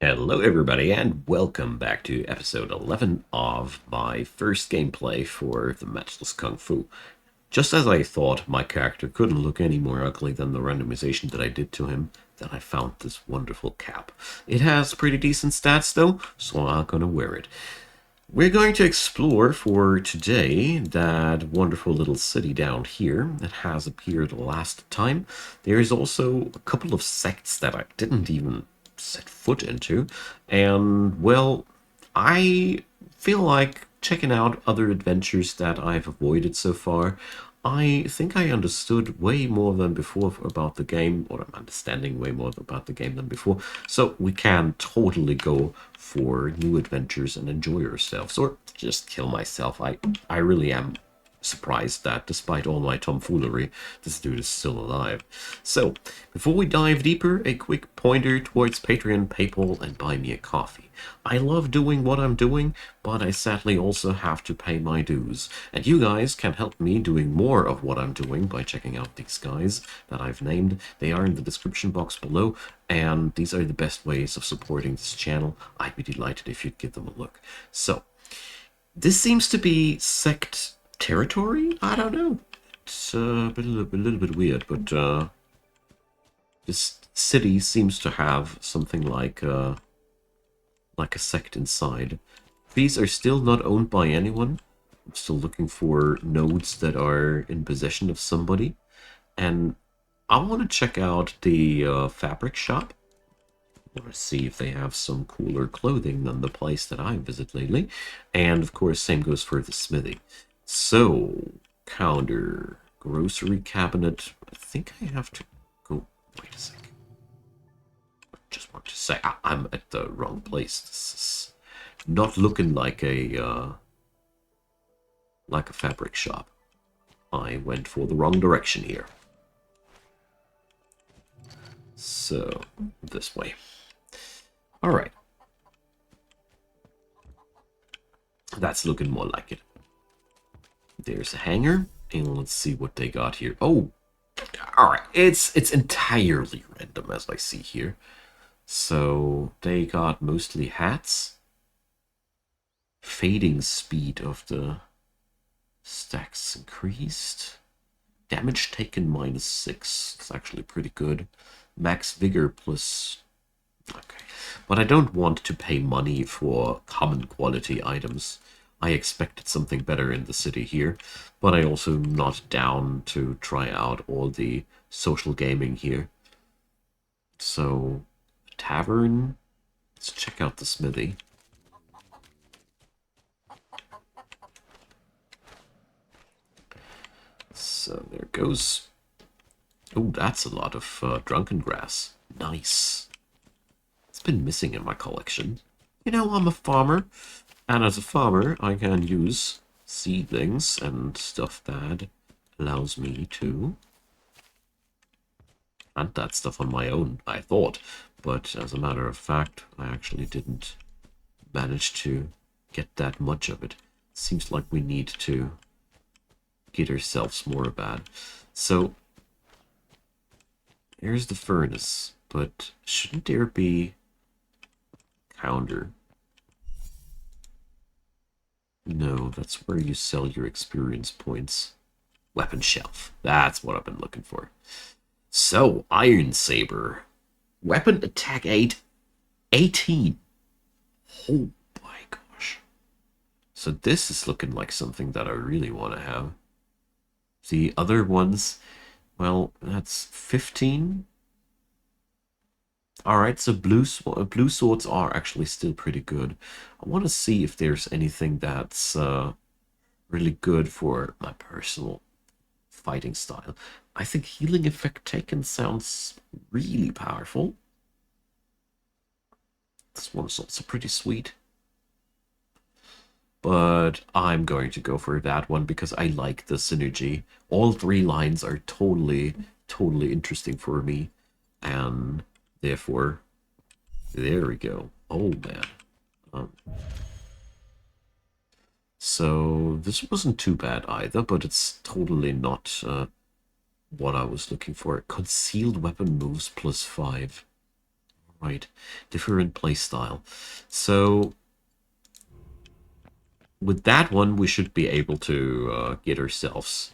Hello everybody and welcome back to episode 11 of my first gameplay for the Matchless Kung Fu. Just as I thought my character couldn't look any more ugly than the randomization that I did to him, then I found this wonderful cap. It has pretty decent stats though, so I'm gonna wear it. We're going to explore for today that wonderful little city down here that has appeared last time. There is also a couple of sects that I didn't even set foot into, and well, I feel like checking out other adventures that I've avoided so far. I think I understood way more than before about the game, or I'm understanding way more about the game than before, so we can totally go for new adventures and enjoy ourselves, or just kill myself. I really am surprised that despite all my tomfoolery, this dude is still alive. So, before we dive deeper, a quick pointer towards Patreon, PayPal, and Buy Me a Coffee. I love doing what I'm doing, but I sadly also have to pay my dues. And you guys can help me doing more of what I'm doing by checking out these guys that I've named. They are in the description box below, and these are the best ways of supporting this channel. I'd be delighted if you'd give them a look. So, this seems to be sect territory? I don't know. It's a little bit weird, but this city seems to have something like a sect inside. These are still not owned by anyone. I'm still looking for nodes that are in possession of somebody, and I want to check out the fabric shop. I want to see if they have some cooler clothing than the place that I visit lately, and of course, same goes for the smithy. So, counter, grocery cabinet. I think I have to go. Wait a sec. I just want to say I'm at the wrong place. This is not looking like a fabric shop. I went for the wrong direction here. So, this way. All right. That's looking more like it. There's a hanger, and let's see what they got here. Oh, all right. It's entirely random as I see here. So they got mostly hats. Fading speed of the stacks increased. Damage taken -6. It's actually pretty good. Max vigor plus. Okay, but I don't want to pay money for common quality items. I expected something better in the city here, but I also am not down to try out all the social gaming here. So, tavern. Let's check out the smithy. So there goes. Oh, that's a lot of drunken grass. Nice. It's been missing in my collection. You know, I'm a farmer. And as a farmer, I can use seedlings and stuff that allows me to plant that stuff on my own, I thought. But as a matter of fact, I actually didn't manage to get that much of it. Seems like we need to get ourselves more bad. So, here's the furnace. But shouldn't there be counter? No, that's where you sell your experience points. Weapon shelf. That's what I've been looking for. So, Iron Saber. Weapon attack 8. 18. Oh my gosh. So this is looking like something that I really want to have. The other ones, well, that's 15. Alright, so blue swords are actually still pretty good. I want to see if there's anything that's really good for my personal fighting style. I think healing effect taken sounds really powerful. This one is also pretty sweet. But I'm going to go for that one because I like the synergy. All three lines are totally interesting for me. And therefore, there we go. Oh, man. So, this wasn't too bad either, but it's totally not what I was looking for. Concealed weapon moves +5. Right. Different playstyle. So with that one, we should be able to get ourselves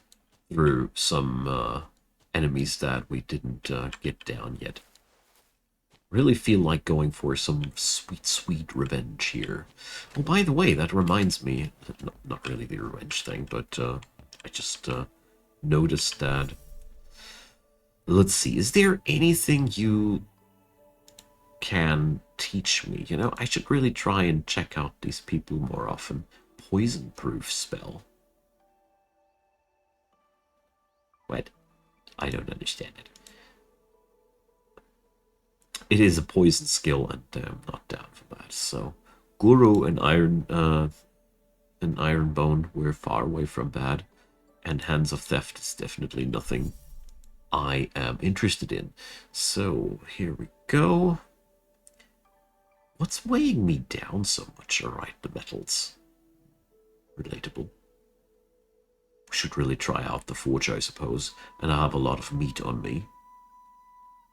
through some enemies that we didn't get down yet. Really feel like going for some sweet, sweet revenge here. Oh, by the way, that reminds me, not really the revenge thing, but I just noticed that. Let's see, is there anything you can teach me? You know, I should really try and check out these people more often. Poison-proof spell. What? I don't understand it. It is a poison skill, and I'm not down for that. So, Guru and Iron Bone, we're far away from bad, and Hands of Theft is definitely nothing I am interested in. So here we go. What's weighing me down so much? Alright, the metals. Relatable. We should really try out the forge, I suppose, and I have a lot of meat on me.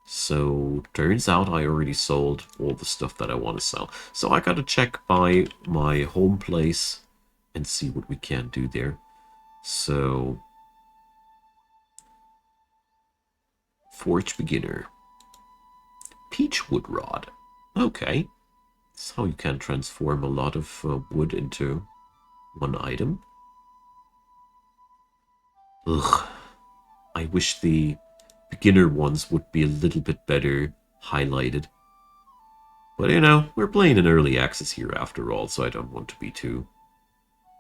So, turns out I already sold all the stuff that I want to sell. So I gotta check by my home place and see what we can do there. So, Forge Beginner. Peachwood Rod. Okay. That's how you can transform a lot of wood into one item. Ugh. I wish the beginner ones would be a little bit better highlighted. But you know, we're playing in early access here after all, so I don't want to be too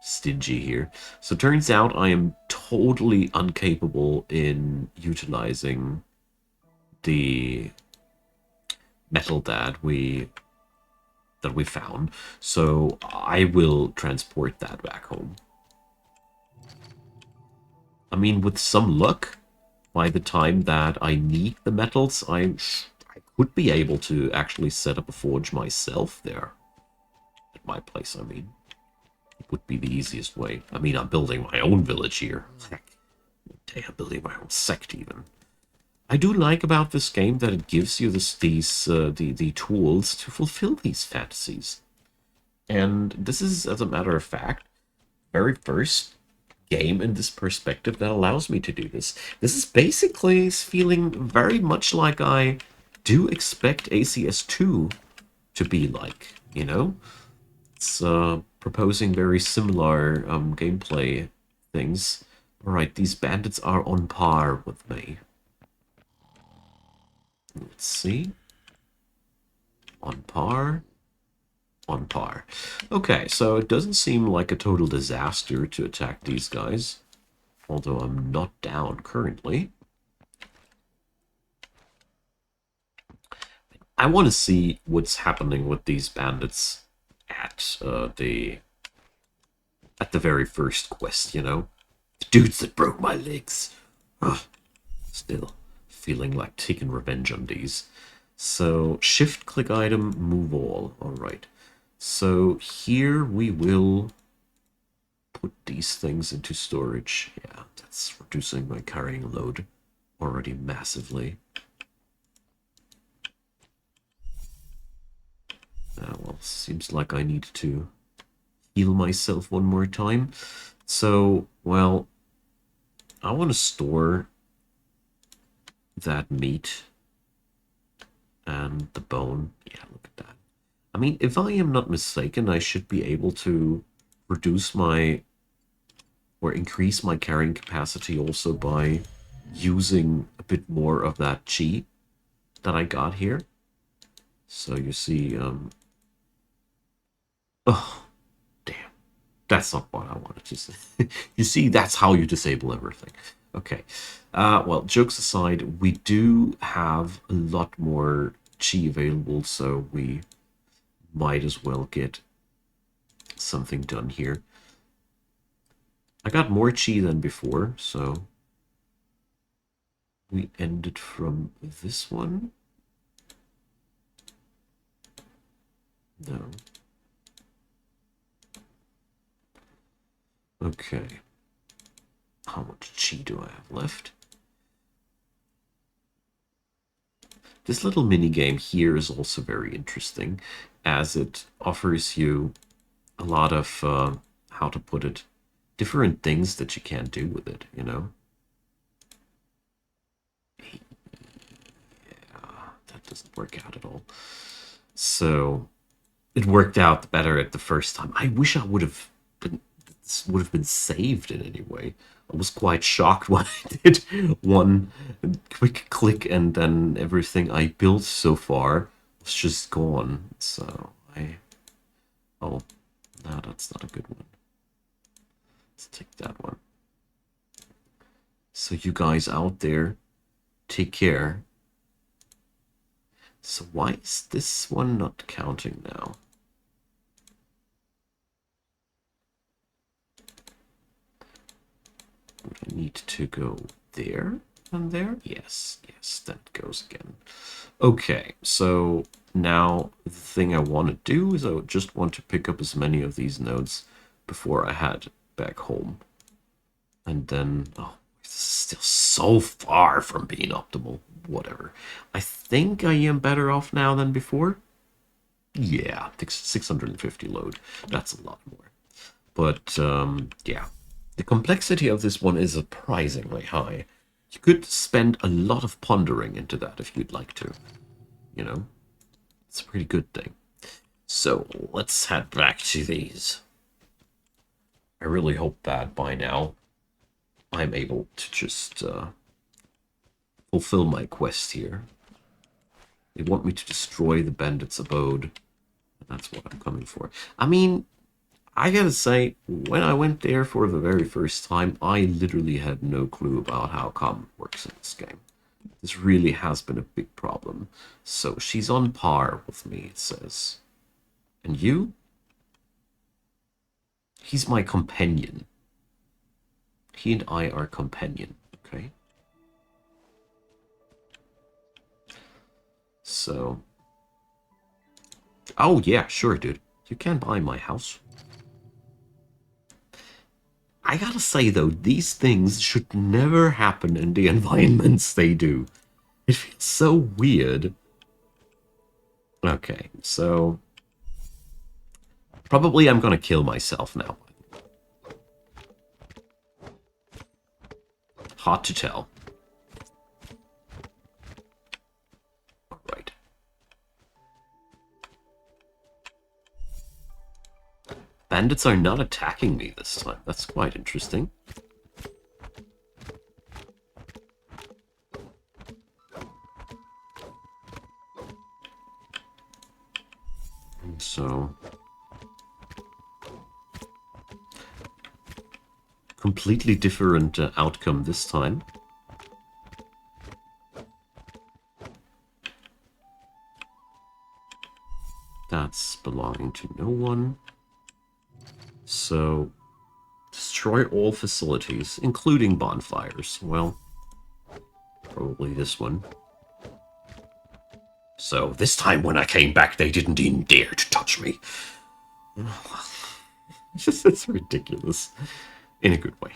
stingy here. So turns out I am totally incapable in utilizing the metal that we found. So I will transport that back home. I mean, with some luck, by the time that I need the metals, I would be able to actually set up a forge myself there. At my place, I mean. It would be the easiest way. I mean, I'm building my own village here. Heck, I'm building my own sect even. I do like about this game that it gives you the tools to fulfill these fantasies. And this is, as a matter of fact, very first game in this perspective that allows me to do this. This is basically feeling very much like I do expect ACS2 to be like, you know? It's proposing very similar gameplay things. Alright, these bandits are on par with me. Let's see. On par. On par. Okay, so it doesn't seem like a total disaster to attack these guys. Although I'm not down currently. I want to see what's happening with these bandits at the very first quest, you know? The dudes that broke my legs. Ugh. Still feeling like taking revenge on these. So, shift click item, move all. Alright. So, here we will put these things into storage. Yeah, that's reducing my carrying load already massively. Well, seems like I need to heal myself one more time. So, well, I want to store that meat and the bone. Yeah, look at that. I mean, if I am not mistaken, I should be able to reduce my or increase my carrying capacity also by using a bit more of that chi that I got here. So you see, oh, damn. That's not what I wanted to say. You see, that's how you disable everything. Okay. Well, jokes aside, we do have a lot more chi available, so we might as well get something done here. I got more chi than before, so we ended from this one. No. Okay. How much chi do I have left? this little mini game here is also very interesting, as it offers you a lot of, how to put it, different things that you can do with it, you know? That doesn't work out at all. So it worked out better at the first time. I wish I would have been saved in any way. I was quite shocked when I did one quick click and then everything I built so far was just gone. So oh, no, that's not a good one. Let's take that one. So you guys out there, take care. So why is this one not counting now? Would I need to go there and there? Yes, that goes again. Okay, so now the thing I want to do is I just want to pick up as many of these nodes before I head back home. And then, oh, this is still so far from being optimal. Whatever. I think I am better off now than before. Yeah, 650 load. That's a lot more. But, yeah. The complexity of this one is surprisingly high. You could spend a lot of pondering into that if you'd like to. You know? It's a pretty good thing. So, let's head back to these. I really hope that by now I'm able to just fulfill my quest here. They want me to destroy the bandit's abode. And that's what I'm coming for. I mean, I gotta say, when I went there for the very first time, I literally had no clue about how combat works in this game. This really has been a big problem. So she's on par with me, it says. And you? He's my companion. He and I are companion, okay? So... oh, yeah, sure, dude. You can buy my house. I gotta say, though, these things should never happen in the environments they do. It feels so weird. Okay, so... probably I'm gonna kill myself now. Hard to tell. Right. Bandits are not attacking me this time. That's quite interesting. And so... completely different outcome this time. That's belonging to no one. So, destroy all facilities, including bonfires. Well, probably this one. So, this time when I came back, they didn't even dare to touch me. It's ridiculous. In a good way.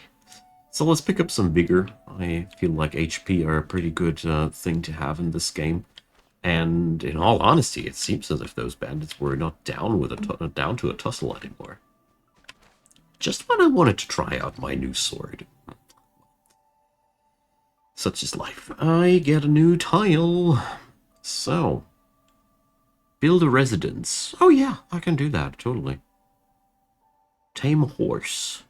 So let's pick up some vigor. I feel like HP are a pretty good thing to have in this game. And in all honesty, it seems as if those bandits were not down to a tussle anymore. Just when I wanted to try out my new sword. Such is life. I get a new tile. So, build a residence. Oh yeah, I can do that, totally. Tame a horse.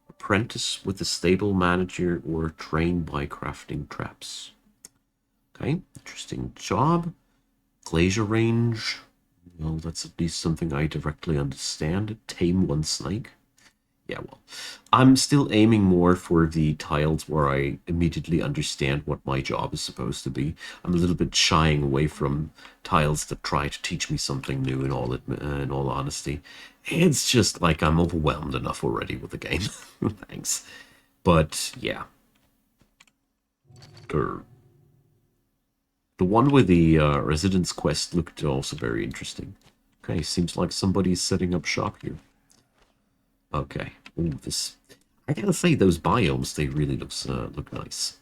Apprentice with a stable manager or train by crafting traps. Okay, interesting job. Glacier range. Well, that's at least something I directly understand. Tame one snake. Yeah, well, I'm still aiming more for the tiles where I immediately understand what my job is supposed to be. I'm a little bit shying away from tiles that try to teach me something new in all honesty. It's just like I'm overwhelmed enough already with the game. Thanks. But, yeah. The one with the Residence quest looked also very interesting. Okay, seems like somebody's setting up shop here. Okay. Ooh, this... I gotta say, those biomes, they really look nice.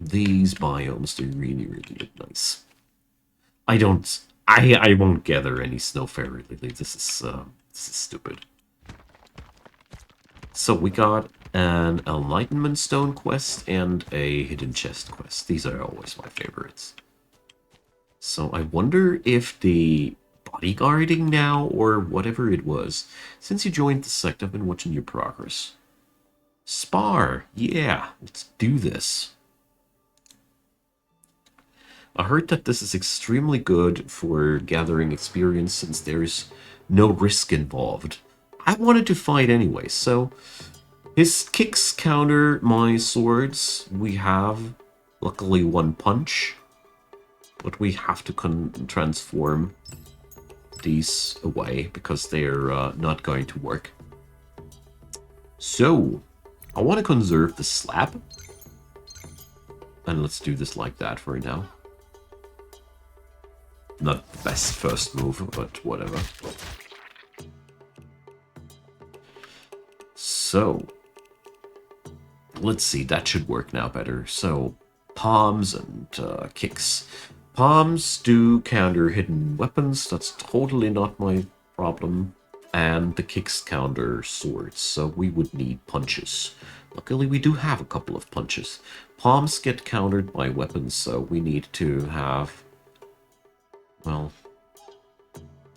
These biomes, they really, really look nice. I won't gather any snow fairy lily. This is stupid. So we got an enlightenment stone quest and a hidden chest quest. These are always my favorites. So I wonder if the bodyguarding now, or whatever it was, since you joined the sect, I've been watching your progress. Spar, yeah, let's do this. I heard that this is extremely good for gathering experience since there's no risk involved. I wanted to fight anyway, so his kicks counter my swords. We have, luckily, one punch, but we have to transform these away because they're not going to work. So, I want to conserve the slap, and let's do this like that for now. Not the best first move, but whatever. So, let's see, that should work now better. So, palms and kicks. Palms do counter hidden weapons, that's totally not my problem. And the kicks counter swords, so we would need punches. Luckily, we do have a couple of punches. Palms get countered by weapons, so we need to have... Well,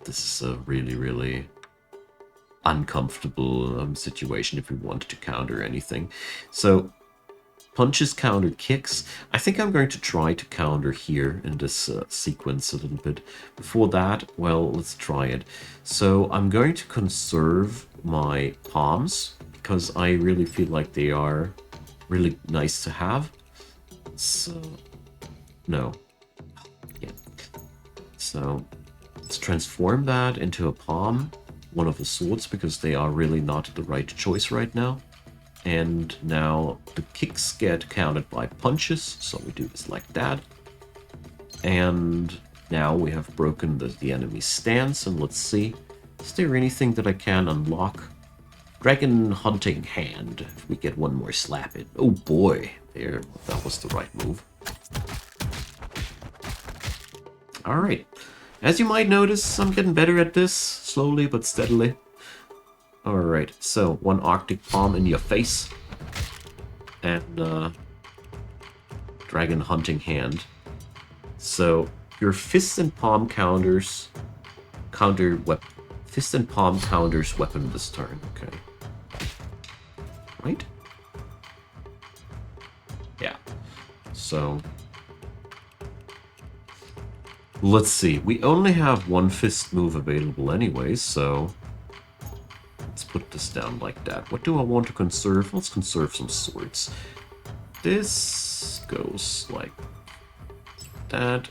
this is a really, really uncomfortable situation if we wanted to counter anything. So, punches counter kicks. I think I'm going to try to counter here in this sequence a little bit. Before that, well, let's try it. So I'm going to conserve my palms because I really feel like they are really nice to have. So, no. Yeah. So let's transform that into a palm, one of the swords, because they are really not the right choice right now. And now the kicks get counted by punches, so we do this like that. And now we have broken the enemy's stance, and let's see. Is there anything that I can unlock? Dragon Hunting Hand, if we get one more slap in. Oh boy, there, that was the right move. Alright, as you might notice, I'm getting better at this, slowly but steadily. Alright, so one Arctic Palm in your face. And Dragon Hunting Hand. So your fist and palm counters fist and palm counters weapon this turn, okay. Right? Yeah. So let's see. We only have one fist move available anyway, so let's put this down like that. What do I want to conserve? Let's conserve some swords. This goes like that.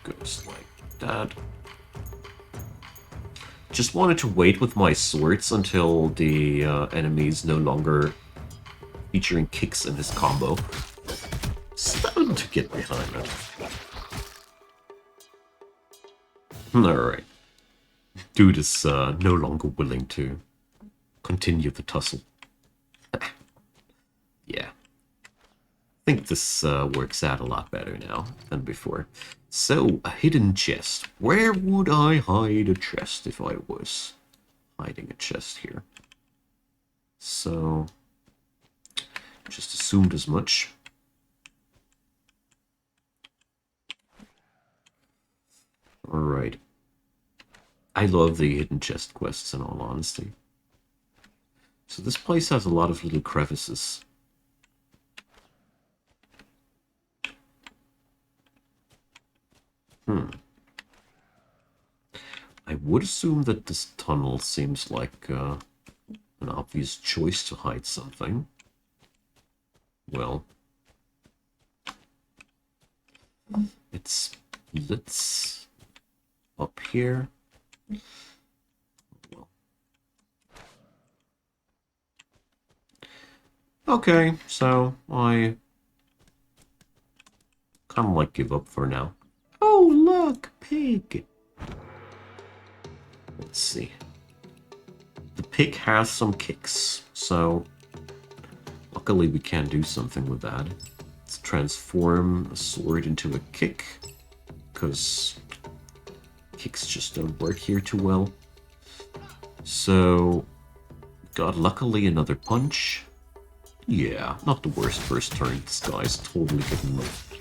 Goes like that. Just wanted to wait with my swords until the enemy's no longer featuring kicks in his combo. Starting to get behind it. Alright. Dude is no longer willing to continue the tussle. Yeah. I think this works out a lot better now than before. So, a hidden chest. Where would I hide a chest if I was hiding a chest here? So, just assumed as much. Alright. I love the hidden chest quests in all honesty. So this place has a lot of little crevices. I would assume that this tunnel seems like an obvious choice to hide something. Well, it's lit up here. Well. Okay, so I kind of like give up for now. Oh, look, pig. Let's see. The pig has some kicks, so luckily we can do something with that. Let's transform a sword into a kick, because kicks just don't work here too well. So, got luckily another punch. Yeah, not the worst first turn. This guy's totally getting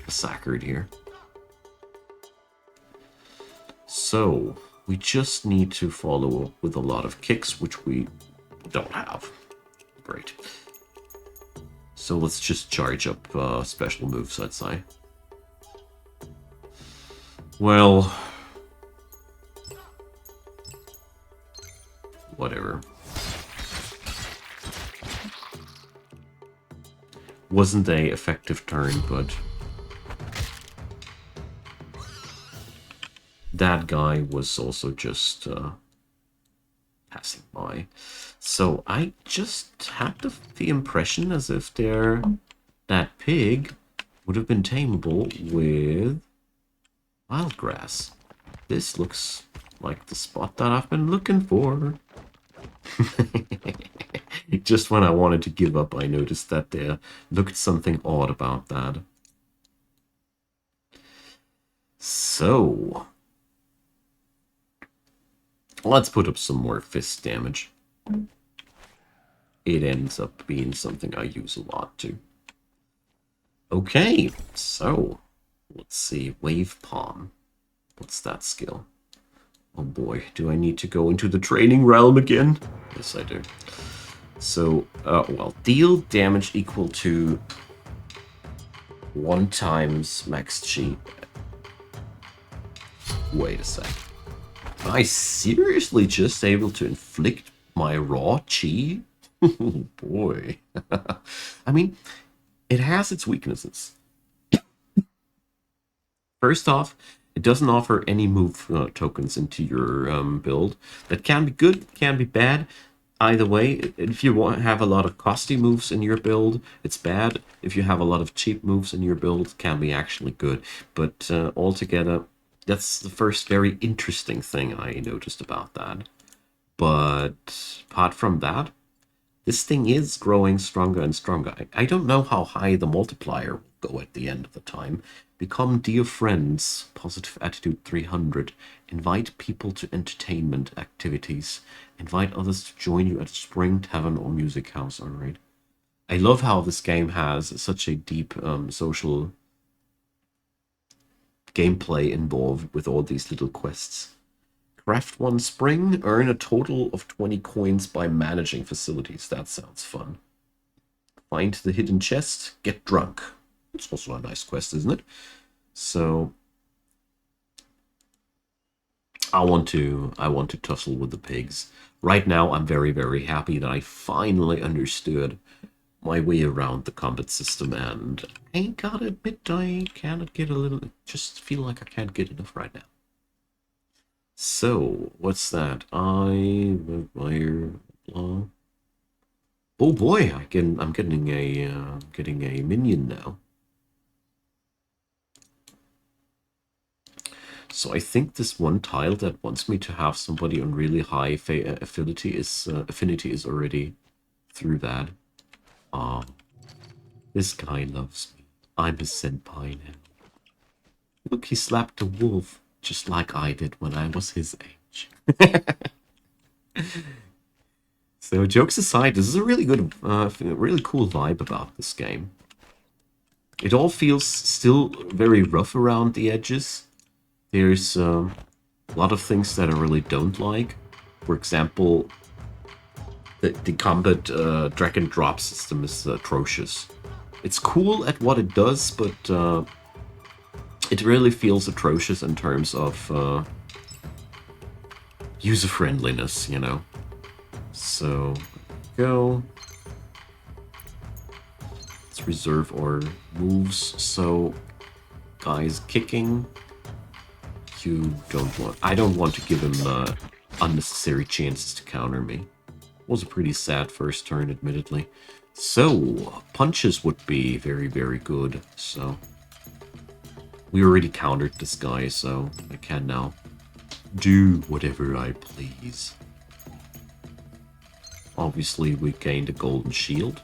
massacred here. So, we just need to follow up with a lot of kicks, which we don't have. Great. So let's just charge up special moves, I'd say. Well, whatever. Wasn't a effective turn, but that guy was also just passing by. So I just had the impression as if that pig would have been tameable with wild grass. This looks like the spot that I've been looking for. Just when I wanted to give up, I noticed that there looked something odd about that. So, let's put up some more fist damage. It ends up being something I use a lot too. Okay, so let's see. Wave Palm. What's that skill? Oh boy, do I need to go into the training realm again? Yes, I do. So, well, deal damage equal to 1 times max chi. Wait a sec. Am I seriously just able to inflict my raw chi? Oh boy. I mean, it has its weaknesses. First off, it doesn't offer any move tokens into your build. That can be good, can be bad. Either way, if you have a lot of costly moves in your build, it's bad. If you have a lot of cheap moves in your build, it can be actually good. But altogether, that's the first very interesting thing I noticed about that. But apart from that, this thing is growing stronger and stronger. I don't know how high the multiplier will go at the end of the time. Become dear friends, positive attitude 300. Invite people to entertainment activities. Invite others to join you at a spring tavern or music house. Alright. I love how this game has such a deep social gameplay involved with all these little quests. Craft 1 spring, earn a total of 20 coins by managing facilities. That sounds fun. Find the hidden chest, get drunk. It's also a nice quest, isn't it? So I want to tussle with the pigs. Right now I'm very, very happy that I finally understood my way around the combat system, and I gotta admit I cannot get a little, just feel like I can't get enough right now. So, what's that? I require. Oh boy, I'm getting a minion now. So I think this one tile that wants me to have somebody on really high affinity is already through that. This guy loves me. I'm his senpai now. Look, he slapped a wolf. Just like I did when I was his age. So, jokes aside, this is a really good, really cool vibe about this game. It all feels still very rough around the edges. There's a lot of things that I really don't like. For example, the combat drag and drop system is atrocious. It's cool at what it does, but it really feels atrocious in terms of user-friendliness, you know. So, go. Let's reserve our moves. So, guys kicking. I don't want to give him unnecessary chances to counter me. Was a pretty sad first turn, admittedly. So, punches would be very, very good. So, we already countered this guy, so I can now do whatever I please. Obviously, we gained a golden shield.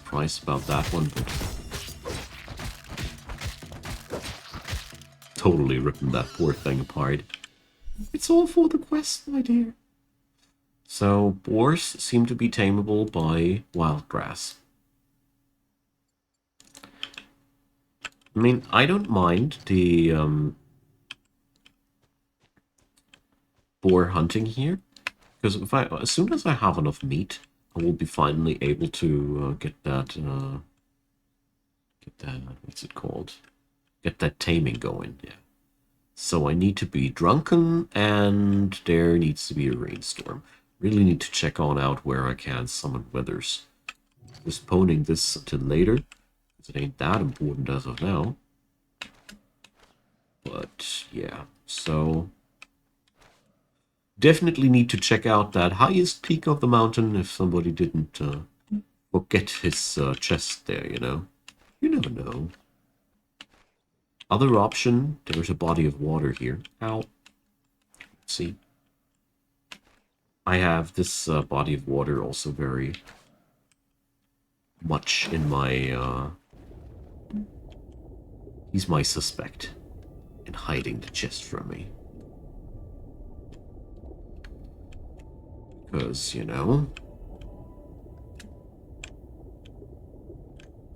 surprised about that one, but totally ripping that poor thing apart. It's all for the quest, my dear. So, boars seem to be tameable by wild grass. I mean, I don't mind the boar hunting here, because as soon as I have enough meat, I will be finally able to get that, what's it called? Get that taming going, yeah. So I need to be drunken, and there needs to be a rainstorm. Really need to check on out where I can summon withers. Postponing this until later, because it ain't that important as of now. But yeah, so definitely need to check out that highest peak of the mountain if somebody didn't forget his chest there, you know. You never know. Other option, there's a body of water here. Ow. Let's see. I have this body of water also very much in my... he's my suspect in hiding the chest from me. Because, you know...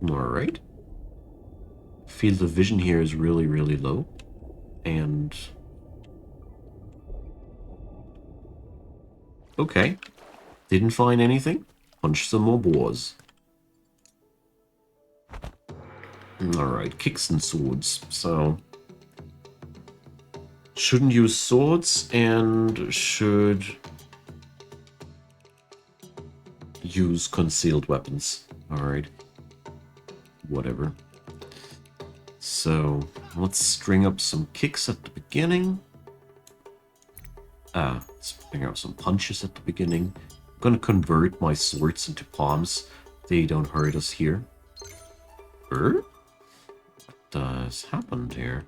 Alright. Field of vision here is really, really low. And... okay. Didn't find anything. Punch some more boars. Alright, kicks and swords. So... shouldn't use swords and should... use concealed weapons. Alright. Whatever. So, let's string up some kicks at the beginning. String up some punches at the beginning. I'm gonna convert my swords into palms. They don't hurt us here. What has happened here?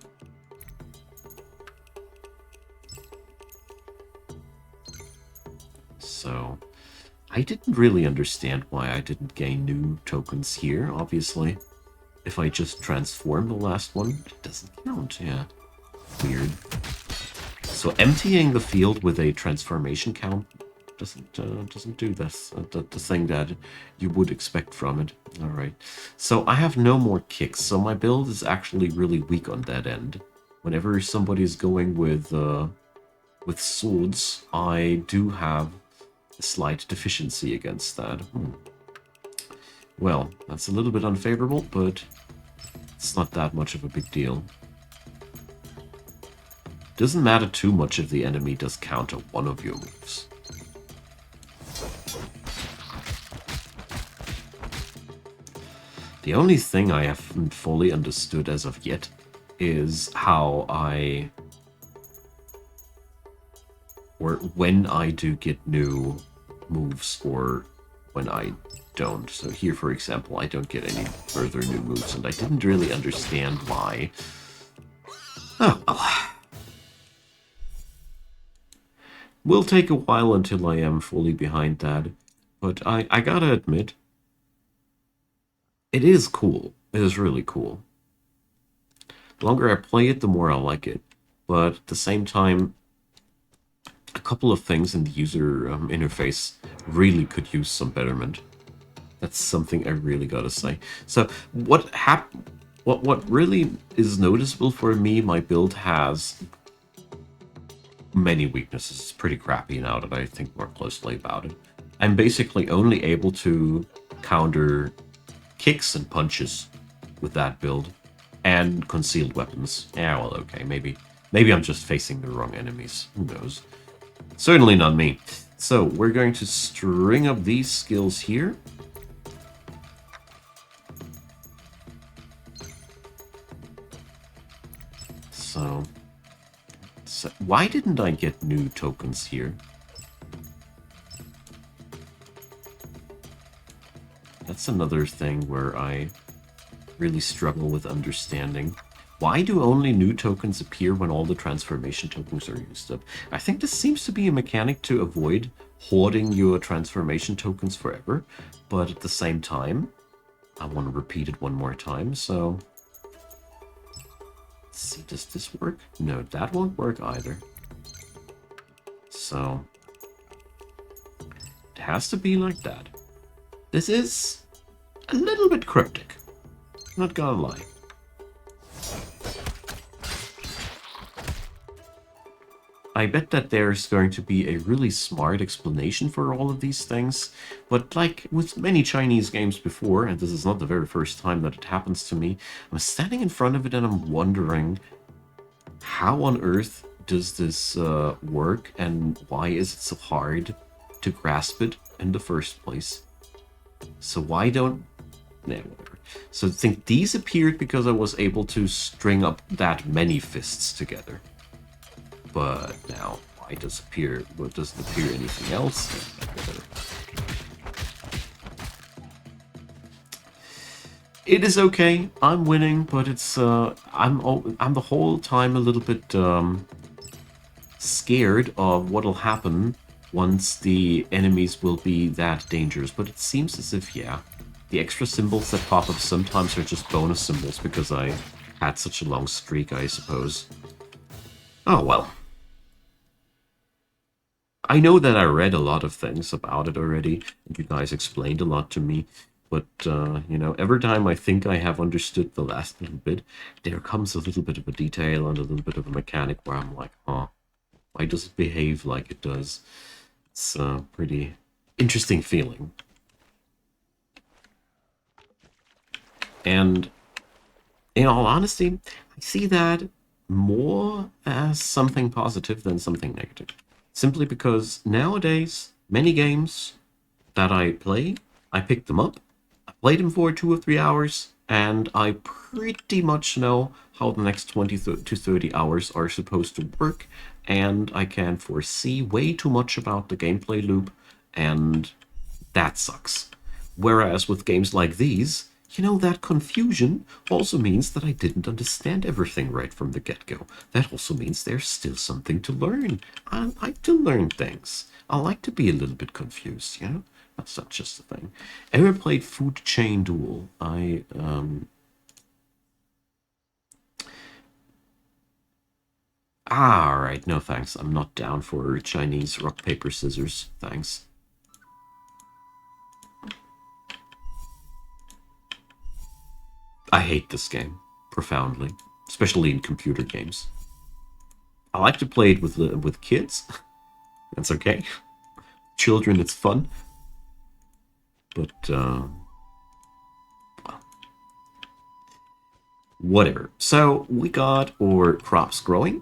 So, I didn't really understand why I didn't gain new tokens here, obviously. If I just transform the last one, it doesn't count, yeah. Weird. So emptying the field with a transformation count doesn't do this, the thing that you would expect from it. Alright. So I have no more kicks, so my build is actually really weak on that end. Whenever somebody's going with swords, I do have a slight deficiency against that. Well, that's a little bit unfavorable, but it's not that much of a big deal. Doesn't matter too much if the enemy does counter one of your moves. The only thing I haven't fully understood as of yet is how or when I do get new moves or when I don't. So here, for example, I don't get any further new moves, and I didn't really understand why. Oh, well. Will take a while until I am fully behind that, but I gotta admit, it is cool. It is really cool. The longer I play it, the more I like it. But at the same time, a couple of things in the user interface really could use some betterment. That's something I really gotta say. So what really is noticeable for me, my build has many weaknesses. It's pretty crappy now that I think more closely about it. I'm basically only able to counter kicks and punches with that build, and concealed weapons. Yeah, well, okay, maybe I'm just facing the wrong enemies. Who knows? Certainly not me. So we're going to string up these skills here. So why didn't I get new tokens here? That's another thing where I really struggle with understanding. Why do only new tokens appear when all the transformation tokens are used up? I think this seems to be a mechanic to avoid hoarding your transformation tokens forever, but at the same time, I want to repeat it one more time, so... Let's see, does this work? No, that won't work either. So... It has to be like that. This is a little bit cryptic. Not gonna lie. I bet that there's going to be a really smart explanation for all of these things, but like with many Chinese games before, and this is not the very first time that it happens to me, I'm standing in front of it and I'm wondering, how on earth does this work, and why is it so hard to grasp it in the first place? So why don't... Nah, whatever. So I think these appeared because I was able to string up that many fists together. But now, why does appear? What doesn't appear anything else? It is okay. I'm winning, but it's I'm the whole time a little bit scared of what'll happen once the enemies will be that dangerous. But it seems as if, yeah, the extra symbols that pop up sometimes are just bonus symbols because I had such a long streak, I suppose. Oh well. I know that I read a lot of things about it already, and you guys explained a lot to me, but, you know, every time I think I have understood the last little bit, there comes a little bit of a detail and a little bit of a mechanic where I'm like, huh, why does it behave like it does? It's a pretty interesting feeling. And in all honesty, I see that more as something positive than something negative. Simply because nowadays, many games that I play, I pick them up, I play them for 2 or 3 hours, and I pretty much know how the next 20 to 30 hours are supposed to work, and I can foresee way too much about the gameplay loop, and that sucks. Whereas with games like these, you know, that confusion also means that I didn't understand everything right from the get-go. That also means there's still something to learn. I like to learn things. I like to be a little bit confused, you know? That's not just a thing. Ever played Food Chain Duel? Alright, no thanks. I'm not down for Chinese rock, paper, scissors. Thanks. I hate this game profoundly, especially in computer games. I like to play it with kids. That's okay. Children, it's fun. But whatever. So we got our crops growing.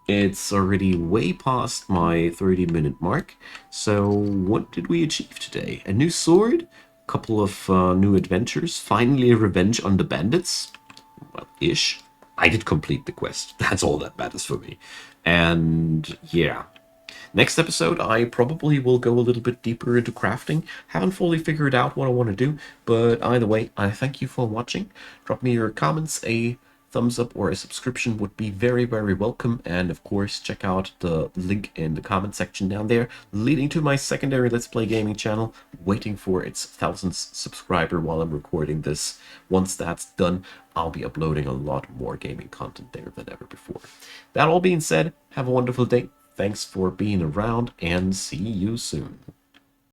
It's already way past my 30-minute mark. So what did we achieve today? A new sword, a couple of new adventures, finally a revenge on the bandits. Well, ish. I did complete the quest. That's all that matters for me. And yeah. Next episode, I probably will go a little bit deeper into crafting. Haven't fully figured out what I want to do, but either way, I thank you for watching. Drop me your comments, a thumbs up or a subscription would be very, very welcome. And of course, check out the link in the comment section down there, leading to my secondary Let's Play gaming channel, waiting for its 1000th subscriber while I'm recording this. Once that's done, I'll be uploading a lot more gaming content there than ever before. That all being said, have a wonderful day. Thanks for being around, and see you soon.